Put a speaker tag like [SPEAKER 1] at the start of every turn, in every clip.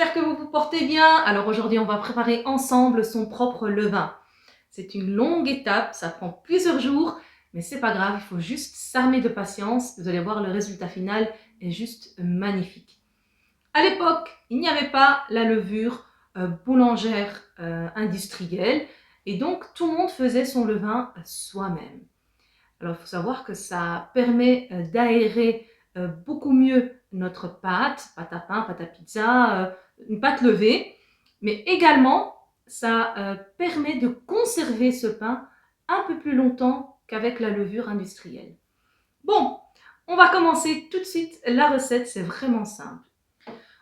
[SPEAKER 1] j'espère que vous vous portez bien. Alors aujourd'hui, on va préparer ensemble son propre levain. C'est une longue étape, ça prend plusieurs jours, mais c'est pas grave, il faut juste s'armer de patience. Vous allez voir, le résultat final est juste magnifique. À l'époque, il n'y avait pas la levure boulangère industrielle, et donc tout le monde faisait son levain soi-même. Alors il faut savoir que ça permet d'aérer beaucoup mieux notre pâte à pain, pâte à pizza, une pâte levée, mais également ça permet de conserver ce pain un peu plus longtemps qu'avec la levure industrielle. Bon, on va commencer tout de suite la recette, c'est vraiment simple.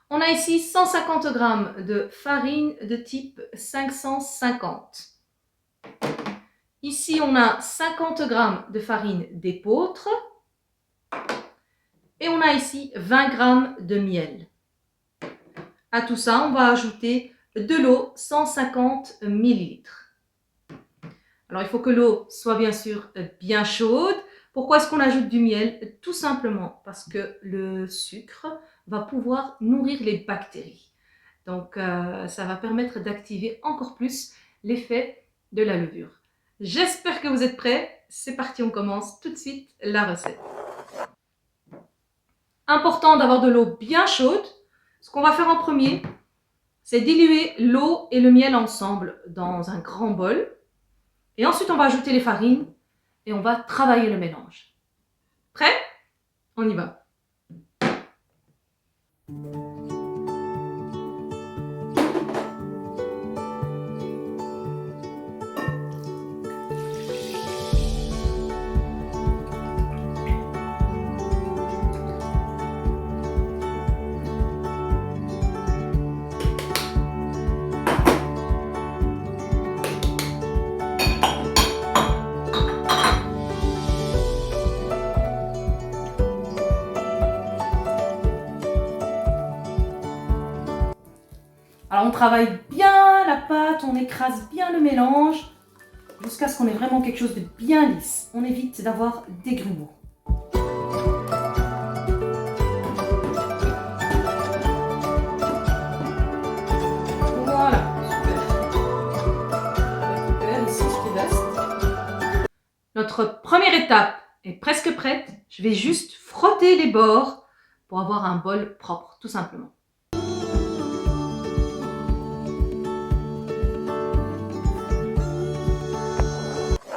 [SPEAKER 1] On a ici 150 g de farine de type 550. Ici, on a 50 g de farine d'épeautre. Et on a ici 20 g de miel. À tout ça, on va ajouter de l'eau, 150 ml. Alors, il faut que l'eau soit bien sûr bien chaude. Pourquoi est-ce qu'on ajoute du miel? Tout simplement parce que le sucre va pouvoir nourrir les bactéries. Donc, ça va permettre d'activer encore plus l'effet de la levure. J'espère que vous êtes prêts. C'est parti, on commence tout de suite la recette. Important d'avoir de l'eau bien chaude. Ce qu'on va faire en premier, c'est diluer l'eau et le miel ensemble dans un grand bol. Et ensuite, on va ajouter les farines et on va travailler le mélange. Prêt? On y va. Alors on travaille bien la pâte, on écrase bien le mélange jusqu'à ce qu'on ait vraiment quelque chose de bien lisse. On évite d'avoir des grumeaux. Voilà, super. On récupère ici ce qui reste. Notre première étape est presque prête. Je vais juste frotter les bords pour avoir un bol propre, tout simplement.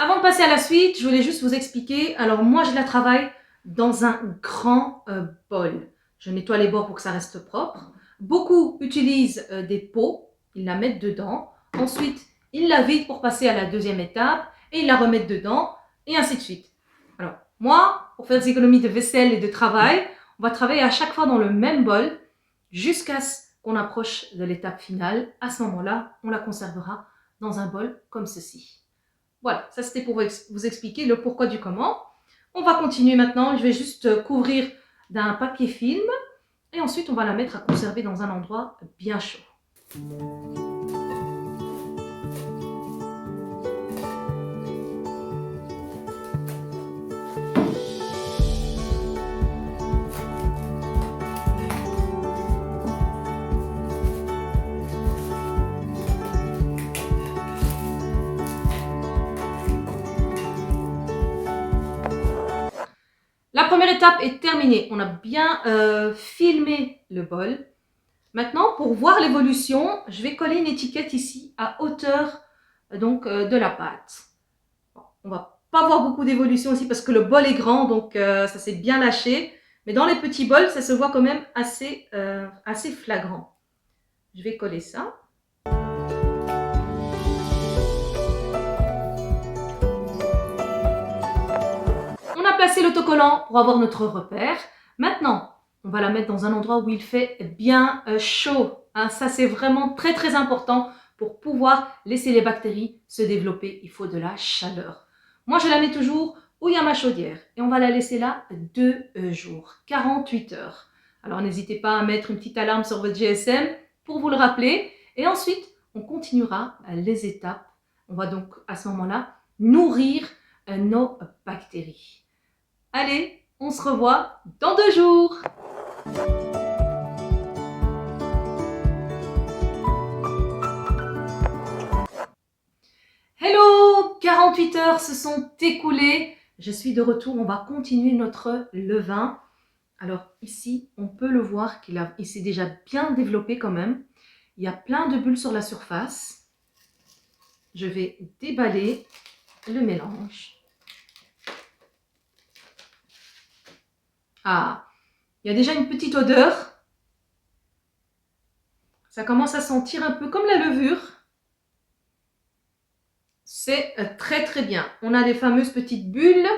[SPEAKER 1] Avant de passer à la suite, je voulais juste vous expliquer. Alors moi, je la travaille dans un grand bol. Je nettoie les bords pour que ça reste propre. Beaucoup utilisent des pots, ils la mettent dedans. Ensuite, ils la vident pour passer à la deuxième étape et ils la remettent dedans et ainsi de suite. Alors moi, pour faire des économies de vaisselle et de travail, on va travailler à chaque fois dans le même bol jusqu'à ce qu'on approche de l'étape finale. À ce moment-là, on la conservera dans un bol comme ceci. Voilà, ça c'était pour vous expliquer le pourquoi du comment. On va continuer maintenant. Je vais juste couvrir d'un papier film et ensuite on va la mettre à conserver dans un endroit bien chaud. La première étape est terminée. On a bien filmé le bol. Maintenant, pour voir l'évolution, je vais coller une étiquette ici à hauteur de la pâte. Bon, on ne va pas voir beaucoup d'évolution ici parce que le bol est grand, donc ça s'est bien lâché. Mais dans les petits bols, ça se voit quand même assez flagrant. Je vais coller ça. On a placé l'autocollant pour avoir notre repère. Maintenant, on va la mettre dans un endroit où il fait bien chaud. Ça, c'est vraiment très très important pour pouvoir laisser les bactéries se développer. Il faut de la chaleur. Moi, je la mets toujours où il y a ma chaudière. Et on va la laisser là 2 jours, 48 heures. Alors, n'hésitez pas à mettre une petite alarme sur votre GSM pour vous le rappeler. Et ensuite, on continuera les étapes. On va donc à ce moment-là nourrir nos bactéries. Allez, on se revoit dans 2 jours. 48 heures se sont écoulées. Je suis de retour. On va continuer notre levain. Alors ici, on peut le voir il s'est déjà bien développé quand même. Il y a plein de bulles sur la surface. Je vais déballer le mélange. Ah, il y a déjà une petite odeur. Ça commence à sentir un peu comme la levure. C'est très très bien. On a les fameuses petites bulles.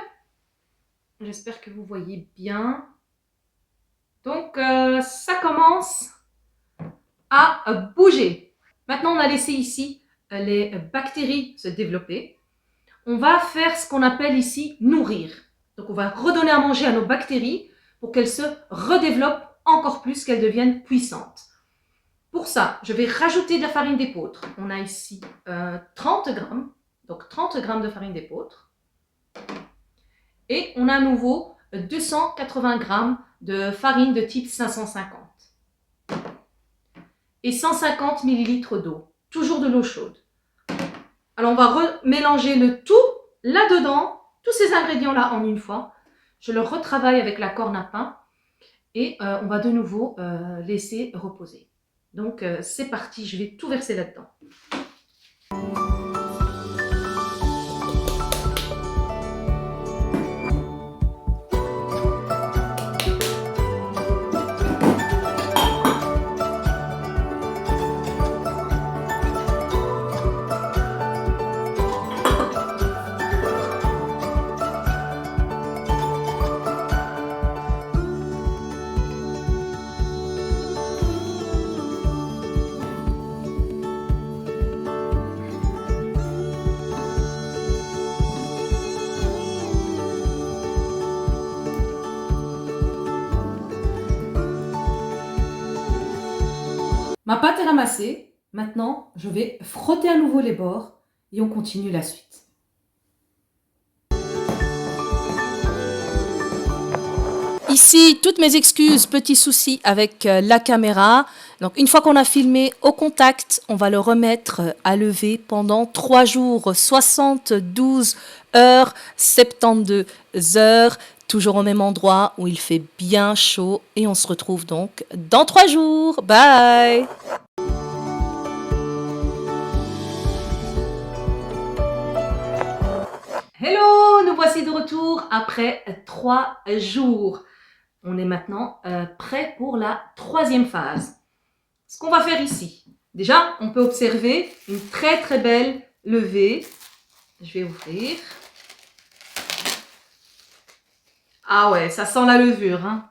[SPEAKER 1] J'espère que vous voyez bien. Donc, ça commence à bouger. Maintenant, on a laissé ici les bactéries se développer. On va faire ce qu'on appelle ici nourrir. Donc, on va redonner à manger à nos bactéries pour qu'elles se redéveloppent encore plus, qu'elles deviennent puissantes. Pour ça, je vais rajouter de la farine d'épeautre. On a ici 30 grammes, donc 30 grammes de farine d'épeautre. Et on a à nouveau 280 grammes de farine de type 550. Et 150 millilitres d'eau, toujours de l'eau chaude. Alors on va mélanger le tout là-dedans, tous ces ingrédients-là en une fois. Je le retravaille avec la corne à pain et on va de nouveau laisser reposer. Donc c'est parti, je vais tout verser là-dedans. Ma pâte est ramassée. Maintenant, je vais frotter à nouveau les bords et on continue la suite. Ici, toutes mes excuses, petit souci avec la caméra. Donc, une fois qu'on a filmé au contact, on va le remettre à lever pendant 3 jours, 72 heures, 72 heures, toujours au même endroit où il fait bien chaud. Et on se retrouve donc dans 3 jours. Bye! Hello, nous voici de retour après 3 jours. On est maintenant prêt pour la 3e phase. Ce qu'on va faire ici, déjà, on peut observer une très très belle levée. Je vais ouvrir. Ah ouais, ça sent la levure, hein.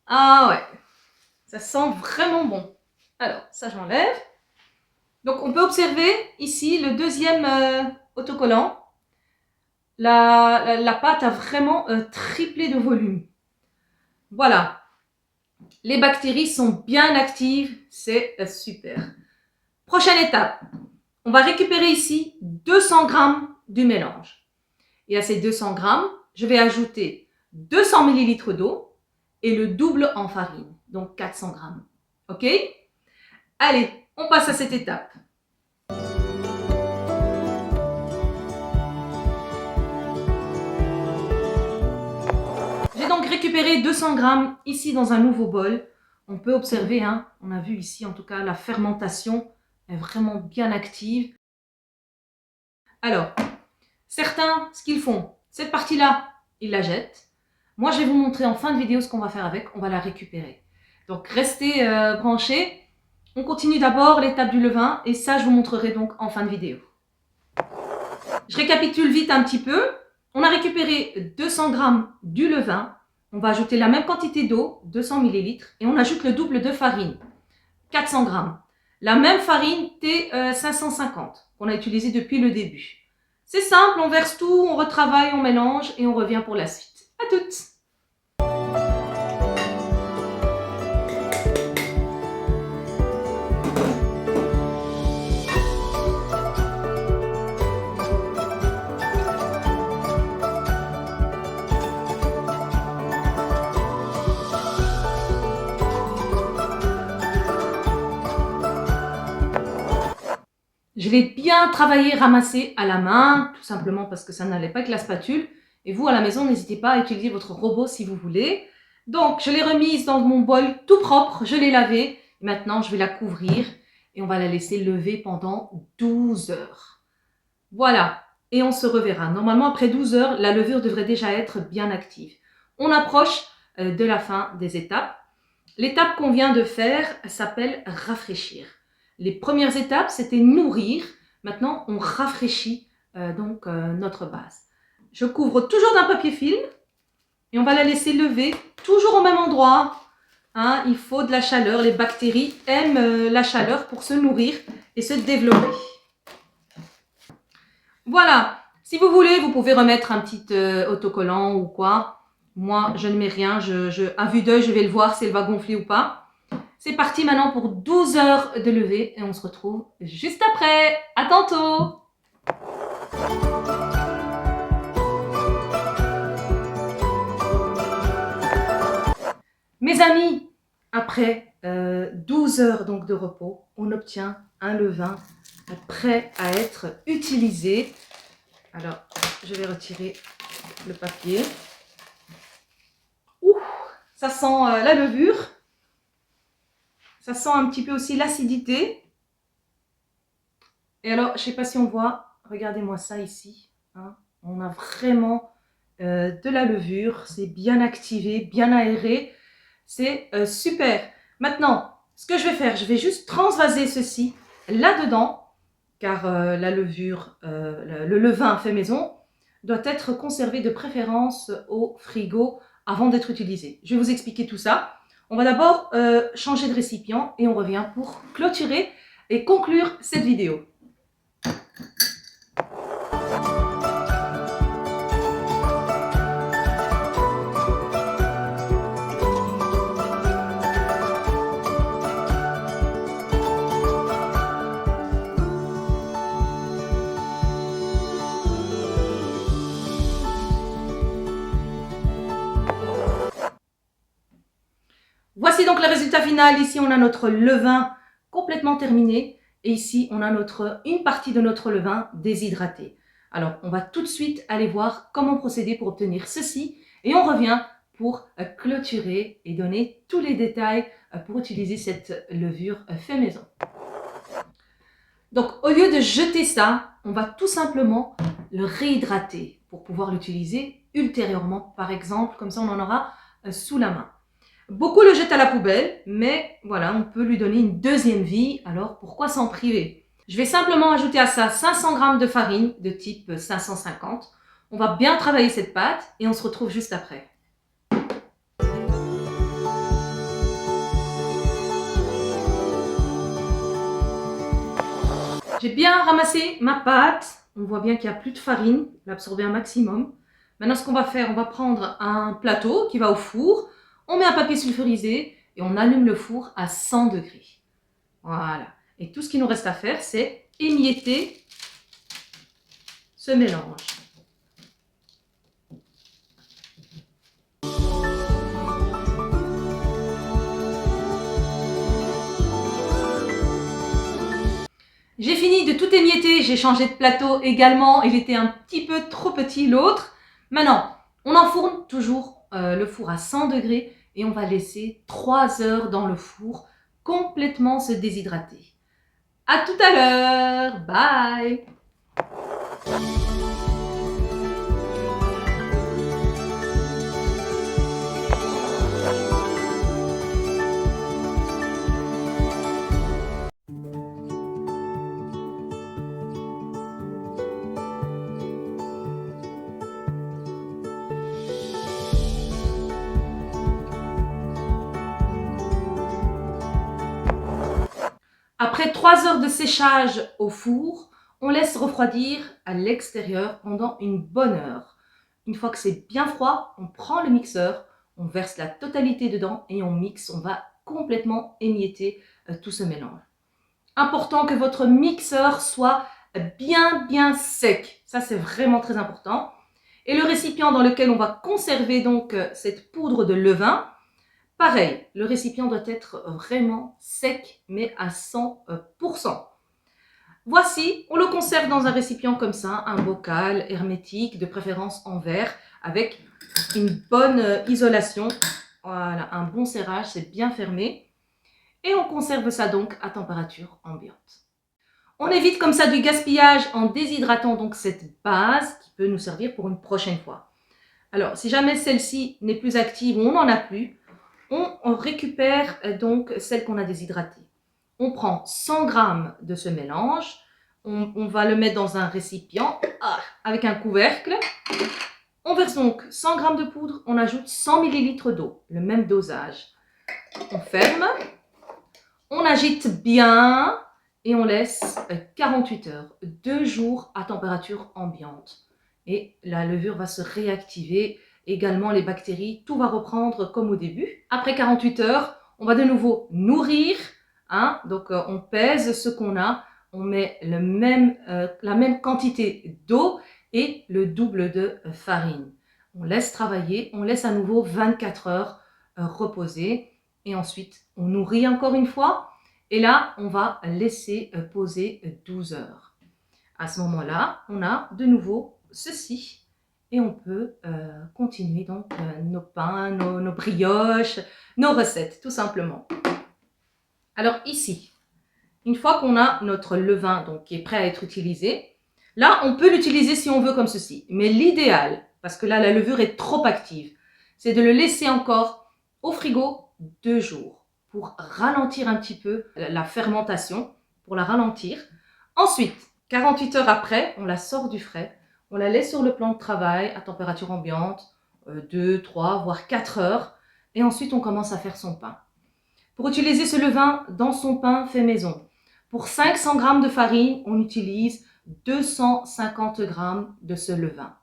[SPEAKER 1] Ah ouais, ça sent vraiment bon. Alors, ça j'enlève. Donc, on peut observer ici le deuxième autocollant. La pâte a vraiment triplé de volume. Voilà. Les bactéries sont bien actives. C'est super. Prochaine étape. On va récupérer ici 200 grammes du mélange. Et à ces 200 grammes, je vais ajouter 200 millilitres d'eau et le double en farine. Donc 400 grammes. OK? Allez, on passe à cette étape. J'ai donc récupéré 200 grammes ici dans un nouveau bol. On peut observer, hein, on a vu ici en tout cas la fermentation est vraiment bien active. Alors, certains, ce qu'ils font, cette partie-là, ils la jettent. Moi, je vais vous montrer en fin de vidéo ce qu'on va faire avec. On va la récupérer. Donc, restez branchés. On continue d'abord l'étape du levain et ça, je vous montrerai donc en fin de vidéo. Je récapitule vite un petit peu. On a récupéré 200 grammes du levain. On va ajouter la même quantité d'eau, 200 ml, et on ajoute le double de farine, 400 grammes. La même farine T550 qu'on a utilisée depuis le début. C'est simple, on verse tout, on retravaille, on mélange et on revient pour la suite. À toutes! Je l'ai bien travaillé, ramassé à la main, tout simplement parce que ça n'allait pas avec la spatule. Et vous, à la maison, n'hésitez pas à utiliser votre robot si vous voulez. Donc, je l'ai remise dans mon bol tout propre, je l'ai lavée. Maintenant, je vais la couvrir et on va la laisser lever pendant 12 heures. Voilà, et on se reverra. Normalement, après 12 heures, la levure devrait déjà être bien active. On approche de la fin des étapes. L'étape qu'on vient de faire s'appelle rafraîchir. Les premières étapes, c'était nourrir. Maintenant, on rafraîchit notre base. Je couvre toujours d'un papier film et on va la laisser lever toujours au même endroit. Hein, il faut de la chaleur. Les bactéries aiment la chaleur pour se nourrir et se développer. Voilà. Si vous voulez, vous pouvez remettre un petit autocollant ou quoi. Moi, je ne mets rien. À vue d'œil, je vais le voir si elle va gonfler ou pas. C'est parti maintenant pour 12 heures de levée et on se retrouve juste après. À tantôt! Mes amis, après 12 heures donc de repos, on obtient un levain prêt à être utilisé. Alors, je vais retirer le papier. Ouh, ça sent la levure. Ça sent un petit peu aussi l'acidité. Et alors, je ne sais pas si on voit, regardez-moi ça ici. Hein. On a vraiment de la levure, c'est bien activé, bien aéré. C'est super. Maintenant, ce que je vais faire, je vais juste transvaser ceci là-dedans, car la levure, le levain fait maison, doit être conservé de préférence au frigo avant d'être utilisé. Je vais vous expliquer tout ça. On va d'abord changer de récipient et on revient pour clôturer et conclure cette vidéo. Voici donc le résultat final. Ici, on a notre levain complètement terminé. Et ici, on a une partie de notre levain déshydraté. Alors, on va tout de suite aller voir comment procéder pour obtenir ceci. Et on revient pour clôturer et donner tous les détails pour utiliser cette levure fait maison. Donc, au lieu de jeter ça, on va tout simplement le réhydrater pour pouvoir l'utiliser ultérieurement. Par exemple, comme ça, on en aura sous la main. Beaucoup le jettent à la poubelle, mais voilà, on peut lui donner une deuxième vie, alors pourquoi s'en priver? Je vais simplement ajouter à ça 500 g de farine de type 550. On va bien travailler cette pâte et on se retrouve juste après. J'ai bien ramassé ma pâte. On voit bien qu'il n'y a plus de farine, l'absorber un maximum. Maintenant, ce qu'on va faire, on va prendre un plateau qui va au four. On met un papier sulfurisé et on allume le four à 100 degrés. Voilà. Et tout ce qu'il nous reste à faire, c'est émietter ce mélange. J'ai fini de tout émietter, j'ai changé de plateau également, il était un petit peu trop petit l'autre. Maintenant, on enfourne toujours le four à 100 degrés et on va laisser 3 heures dans le four complètement se déshydrater. À tout à l'heure, bye! Après 3 heures de séchage au four, on laisse refroidir à l'extérieur pendant une bonne heure. Une fois que c'est bien froid, on prend le mixeur, on verse la totalité dedans et on mixe. On va complètement émietter tout ce mélange. Important que votre mixeur soit bien sec. Ça, c'est vraiment très important. Et le récipient dans lequel on va conserver donc cette poudre de levain, pareil, le récipient doit être vraiment sec, mais à 100%. Voici, on le conserve dans un récipient comme ça, un bocal hermétique, de préférence en verre, avec une bonne isolation. Voilà, un bon serrage, c'est bien fermé. Et on conserve ça donc à température ambiante. On évite comme ça du gaspillage en déshydratant donc cette base qui peut nous servir pour une prochaine fois. Alors, si jamais celle-ci n'est plus active ou on n'en a plus, on récupère donc celle qu'on a déshydratée. On prend 100 g de ce mélange, on va le mettre dans un récipient avec un couvercle. On verse donc 100 g de poudre, on ajoute 100 ml d'eau, le même dosage. On ferme, on agite bien et on laisse 48 heures, 2 jours à température ambiante. Et la levure va se réactiver, également les bactéries, tout va reprendre comme au début. Après 48 heures, on va de nouveau nourrir. Donc on pèse ce qu'on a, on met la même quantité d'eau et le double de farine. On laisse travailler, on laisse à nouveau 24 heures reposer et ensuite on nourrit encore une fois et là on va laisser poser 12 heures. À ce moment-là, on a de nouveau ceci et on peut continuer donc nos pains, nos brioches, nos recettes tout simplement. Alors ici, une fois qu'on a notre levain donc, qui est prêt à être utilisé, là on peut l'utiliser si on veut comme ceci. Mais l'idéal, parce que là la levure est trop active, c'est de le laisser encore au frigo 2 jours pour ralentir un petit peu la fermentation, pour la ralentir. Ensuite, 48 heures après, on la sort du frais, on la laisse sur le plan de travail à température ambiante, 2, 3, voire 4 heures, et ensuite on commence à faire son pain. Pour utiliser ce levain dans son pain fait maison, pour 500 g de farine, on utilise 250 g de ce levain.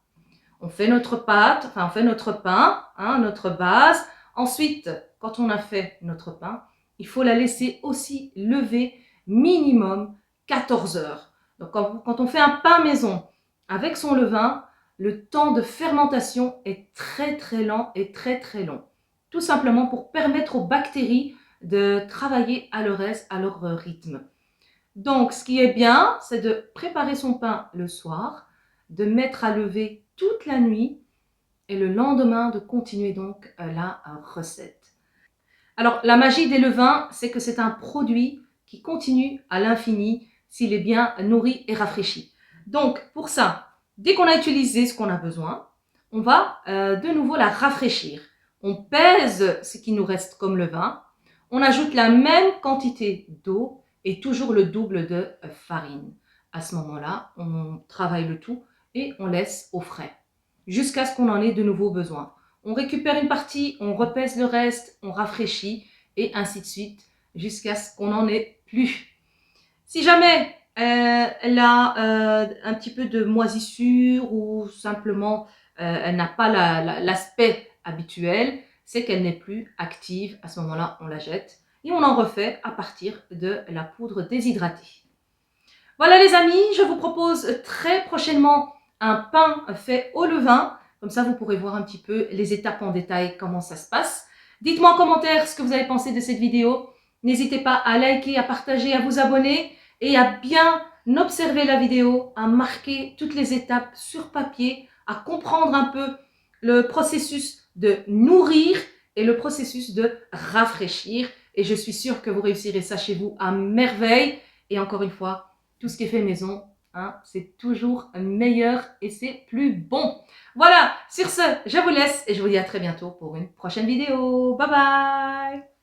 [SPEAKER 1] On fait notre pâte, enfin on fait notre pain, notre base. Ensuite, quand on a fait notre pain, il faut la laisser aussi lever minimum 14 heures. Donc quand on fait un pain maison avec son levain, le temps de fermentation est très très lent et très très long. Tout simplement pour permettre aux bactéries de travailler à leur aise, à leur rythme. Donc, ce qui est bien, c'est de préparer son pain le soir, de mettre à lever toute la nuit et le lendemain de continuer donc la recette. Alors, la magie des levains, c'est que c'est un produit qui continue à l'infini s'il est bien nourri et rafraîchi. Donc, pour ça, dès qu'on a utilisé ce qu'on a besoin, on va de nouveau la rafraîchir. On pèse ce qui nous reste comme levain. On ajoute la même quantité d'eau et toujours le double de farine. À ce moment-là, on travaille le tout et on laisse au frais jusqu'à ce qu'on en ait de nouveau besoin. On récupère une partie, on repèse le reste, on rafraîchit et ainsi de suite jusqu'à ce qu'on n'en ait plus. Si jamais elle a un petit peu de moisissure ou simplement elle n'a pas l'aspect habituel, c'est qu'elle n'est plus active. À ce moment-là, on la jette et on en refait à partir de la poudre déshydratée. Voilà les amis, je vous propose très prochainement un pain fait au levain. Comme ça, vous pourrez voir un petit peu les étapes en détail, comment ça se passe. Dites-moi en commentaire ce que vous avez pensé de cette vidéo. N'hésitez pas à liker, à partager, à vous abonner et à bien observer la vidéo, à marquer toutes les étapes sur papier, à comprendre un peu le processus de nourrir et le processus de rafraîchir. Et je suis sûre que vous réussirez ça chez vous à merveille. Et encore une fois, tout ce qui est fait maison, c'est toujours meilleur et c'est plus bon. Voilà, sur ce, je vous laisse et je vous dis à très bientôt pour une prochaine vidéo. Bye bye!